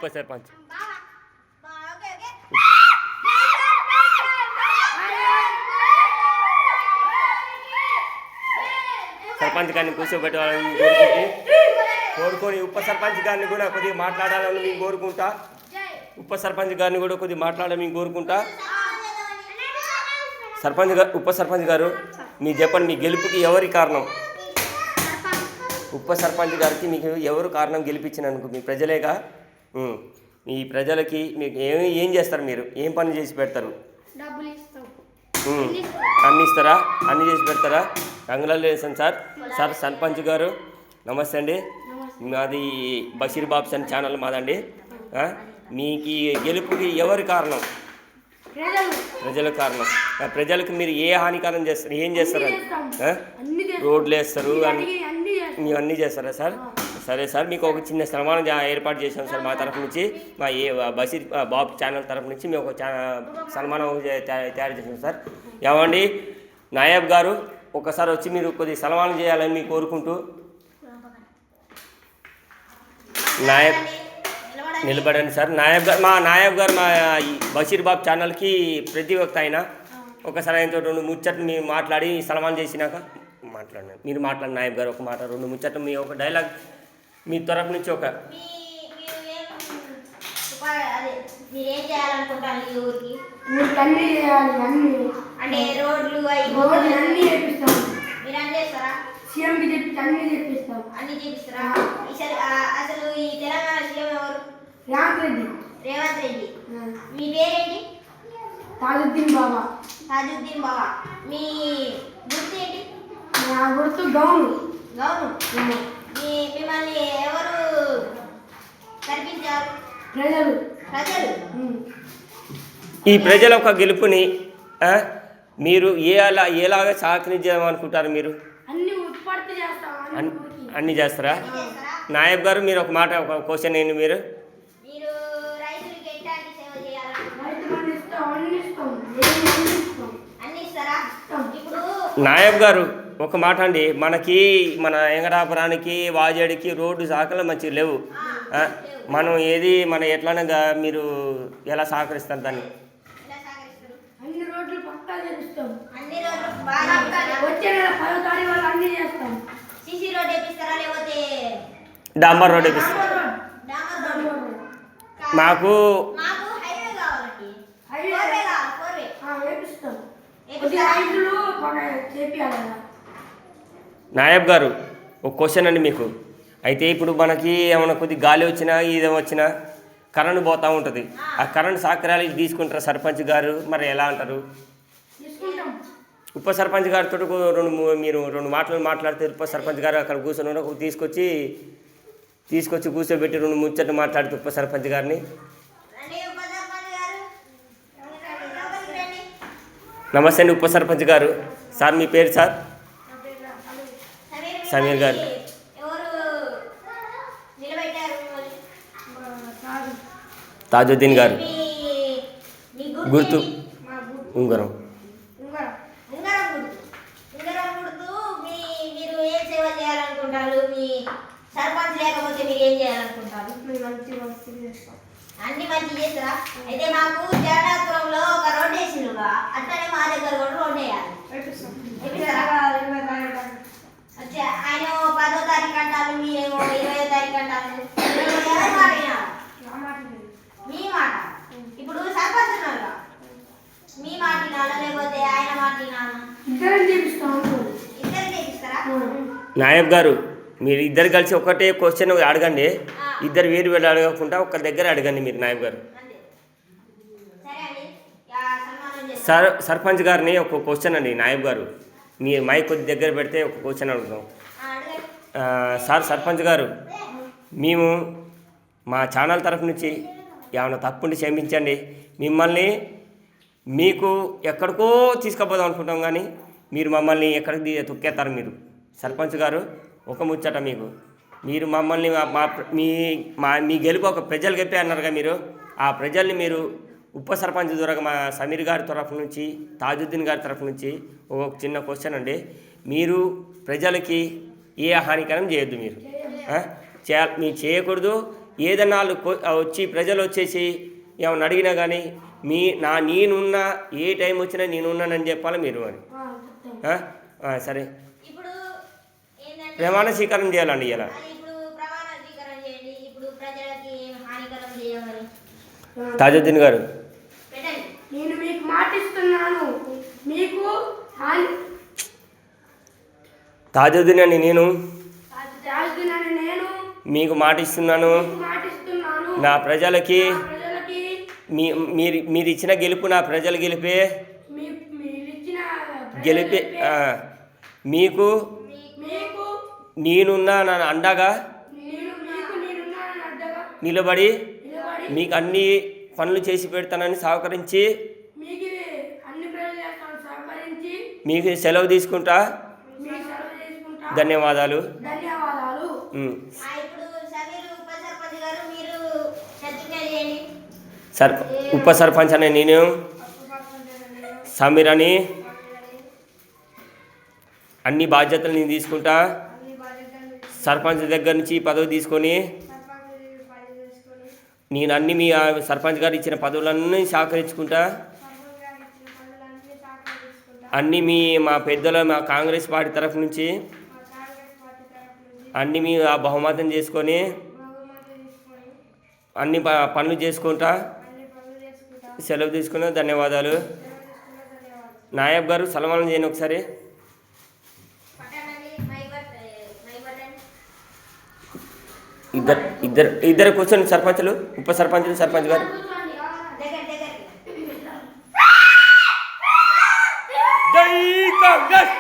ఉప సర్పంచ్ సర్పంచ్ గారిని కూర్చోబెట్టాలని కోరుకొని ఉప సర్పంచ్ గారిని కూడా కొద్దిగా మాట్లాడాలని మేము కోరుకుంటా. ఉప సర్పంచ్ గారిని కూడా కొద్దిగా మాట్లాడాలని మేము కోరుకుంటా. ఉప సర్పంచ్ గారు మీరు చెప్పండి, మీ గెలుపుకి ఎవరి కారణం? ఉప సర్పంచ్ గారికి మీకు ఎవరు కారణం గెలిపించినందుకు? మీ ప్రజలేగా. మీ ప్రజలకి మీకు ఏం చేస్తారు? మీరు ఏం పని చేసి పెడతారు? అన్నీ ఇస్తారా? అన్నీ చేసి పెడతారా? Congratulation sir. సార్ సర్పంచ్ గారు నమస్తే అండి. మాది బషీర్ బాబ్స్ అని ఛానల్ మాదండి. మీకు గెలుపుకి ఎవరి కారణం? ప్రజలకు కారణం. ప్రజలకు మీరు ఏ హానికరం చేస్తారు? ఏం చేస్తారండి? రోడ్లు వేస్తారు, మీరు అన్నీ చేస్తారా సార్? సరే సార్, మీకు ఒక చిన్న సన్మానం ఏర్పాటు చేశాం సార్ మా తరఫు నుంచి. మా బషీర్ బాబు ఛానల్ తరఫు నుంచి మేము ఒక సన్మానం తయారు చేసాం సార్. ఏమండి నాయబ్ గారు, ఒకసారి వచ్చి మీరు కొద్దిగా సన్మానం చేయాలని మీకు కోరుకుంటూ. నాయబ్ నిలబడండి సార్. మా నాయబ్ గారు మా బషీర్ బాబు ఛానల్కి ప్రతి ఒక్క ఆయన ఒకసారి ఆయనతో 2 ముచ్చట్లు మీరు మాట్లాడి సన్మానం చేసినాక మాట్లాడండి. మీరు మాట్లాడండి నాయబ్ గారు, ఒక మాట 2 ముచ్చట్లు మీ ఒక డైలాగ్ మీ తరపు నుంచి ఒక. మీరేం చేయాలనుకుంటాను ఈ ఊరికి? అన్నీ చేయాలి. అంటే రోడ్లు అన్నీ చేపిస్తాం. మీరు అన్నీ చేస్తారా? సీఎంకి చెప్పి అన్నీ చేపిస్తాం. అన్నీ చేపిస్తారా? అసలు ఈ తెలంగాణ సీఎం ఎవరు? రేవంత్ రెడ్డి. మీ పేరేంటి? తాజుద్దీన్ బాబా. తాజుద్దీన్ బాబా. మీ గుర్తు ఏంటి? నా గుర్తు గౌను. మిమ్మల్ని ఎవరు కనిపించారు? ప్రజలు. ఈ ప్రజల ఒక గెలుపుని మీరు ఎలాగా సహకరించాలనుకుంటారు? మీరు అన్ని ఉత్పత్తి చేస్తాం. అన్నీ చేస్తారా? నాయబ్ గారు మీరు ఒక మాట, ఒక క్వశ్చన్ ఏంటి? మీరు రైతులకి ఎట్లాంటి సేవ చేయాలి? నాయబ్ గారు ఒక మాట అండి, మన వెంకటాపురానికి వాజేడికి రోడ్డు శాఖలు మంచిగా లేవు. మనం మన ఎట్లానగా మీరు ఎలా సహకరిస్తారు దాన్ని? అన్ని రోడ్లు పక్కా చేపిస్తాం. వచ్చే నెల 10వ తారీఖు వరకు అన్ని చేస్తాం. సిసి రోడ్ వేపిస్తారా లేకపోతే డాంబర్ రోడ్ వేపిస్తాం? మాకు హైవే కావాలండి. వేపిస్తాం. నాయబ్ గారు ఒక క్వశ్చన్ అండి మీకు. అయితే ఇప్పుడు మనకి ఏమైనా కొద్దిగా గాలి వచ్చినా ఇదేం వచ్చినా కరెంటు పోతూ ఉంటుంది. ఆ కరెంటు సహకారాలు తీసుకుంటారు సర్పంచ్ గారు, మరి ఎలా అంటారు? ఉప సర్పంచ్ గారితో మీరు 2 మాటలు మాట్లాడితే ఉప సర్పంచ్ గారు అక్కడ కూర్చొని తీసుకొచ్చి కూర్చోబెట్టి 2 ముచ్చట్లు మాట్లాడితే ఉప సర్పంచ్ గారిని. నమస్తే అండి ఉప సర్పంచ్ గారు. సార్ మీ పేరు సార్? సమీర్ గారు. తాజుద్దీన్ గారు. గుర్తు ఉంగరం. మీరు ఏం సేవ చేయాలనుకుంటారు? మీ సర్పంచ్ లేకపోతే మీరు ఏం చేయాలనుకుంటారు? అన్ని మంచి చేస్తారా? అయితే మాకు జగన్నాథపురంలో ఒక రోడ్ వేసిండ్రుగా, అట్లనే మా దగ్గర కూడా రోడ్ వేయాలి. ఆయన 10వ తారీఖు అంటారు, మీరేమో 20వ తారీఖు అంటారు. మీ మాట ఇప్పుడు సర్పంచ్ ఉన్నారుగా, మీ మాట వినాలా లేకపోతే ఆయన మాట వినాలా? ఇద్దరు చేపిస్తారా? నాయబ్ గారు మీరు ఇద్దరు కలిసి ఒకటే క్వశ్చన్ అడగండి. ఇద్దరు వేరు అడగకుండా ఒక దగ్గర అడగండి మీరు. నాయబ్ గారు సర్పంచ్ గారిని ఒక క్వశ్చన్ అండి. నాయబ్ గారు మీరు మైక్ కొద్ది దగ్గర పెడితే ఒక క్వశ్చన్ అడుగుతాం. సార్ సర్పంచ్ గారు, మేము మా ఛానల్ తరఫు నుంచి ఏమైనా తప్పుండి క్షమించండి. మిమ్మల్ని మీకు ఎక్కడికో తీసుకుపోదాం అనుకుంటాం, కానీ మీరు మమ్మల్ని ఎక్కడికి తొక్కేస్తారు. మీరు సర్పంచ్ గారు ఒక ముచ్చట మీకు, మీరు మమ్మల్ని మీ గెలుపు ఒక ప్రజలు గెలిపే అన్నారుగా మీరు. ఆ ప్రజల్ని మీరు ఉప సర్పంచ్ ద్వారా మా సమీర్ గారి తరఫు నుంచి, తాజుద్దీన్ గారి తరఫు నుంచి ఒక చిన్న క్వశ్చన్ అండి. మీరు ప్రజలకి ఏ హానికరం చేయొద్దు. మీరు చేయకూడదు. ఏదన్నా వాళ్ళు వచ్చి ప్రజలు వచ్చేసి ఏమన్నా అడిగినా కానీ నేనున్నా ఏ టైం వచ్చినా నేనున్నానని చెప్పాలి మీరు అని. సరే ఇప్పుడు ఏంటంటే ప్రమాణ స్వీకారం చేయాలండి ఇలా. ఇప్పుడు ప్రమాణ స్వీకారం చేయండి. ఇప్పుడు ప్రజలకి ఏం హానికరం చేయమని తాజుద్దీన్ గారు పెట్టండి. నేను మీకు మాటిస్తున్నాను, మీకు తాజుద్దీన్ అని నేను రాజునని నేను మీకు మాటిస్తున్నాను. మాటిస్తున్నాను. నా ప్రజలకి ప్రజలకి మీరు ఇచ్చిన గెలుపు నా ప్రజల గెలిపే మీరిచ్చిన గెలిపే. మీకు మీకు నేనున్నా నా అండగా నేనున్నానని అడ్డగా నిలబడి నిలబడి మీకు అన్ని పనులు చేసి పెడతానని సహకరించి మీకు అన్ని ప్రజలు చేస్తాను సహకరించి మీకు సెలవు తీసుకుంటా. మీకు సెలవు చేసుకుంటా. ధన్యవాదాలు. ధన్యవాదాలు. ఇప్పుడు సమీర్ ఉప సర్పంచ్ గారు మీరు ప్రతిజ్ఞ చేయండి. ఉప సర్పంచ్ అనే నేను సమీర్ అని అన్ని బాధ్యతలు నేను తీసుకుంటా. సర్పంచ్ దగ్గర నుంచి పదవి తీసుకొని నేను అన్ని మీ సర్పంచ్ గారు ఇచ్చిన పదవులన్నీ సహకరించుకుంటా. అన్నీ మా పెద్దల మా కాంగ్రెస్ పార్టీ తరఫు నుంచి అన్నీ మీ బహుమతం చేసుకొని అన్ని పనులు చేసుకుంటా. సెలవు తీసుకున్నా. ధన్యవాదాలు. నాయబ్ గారు సన్మానం చేయండి ఒకసారి. ఇద్దరు కూర్చొని సర్పంచులు, ఉప సర్పంచులు, సర్పంచ్ గారు. జై కాంగ్రెస్.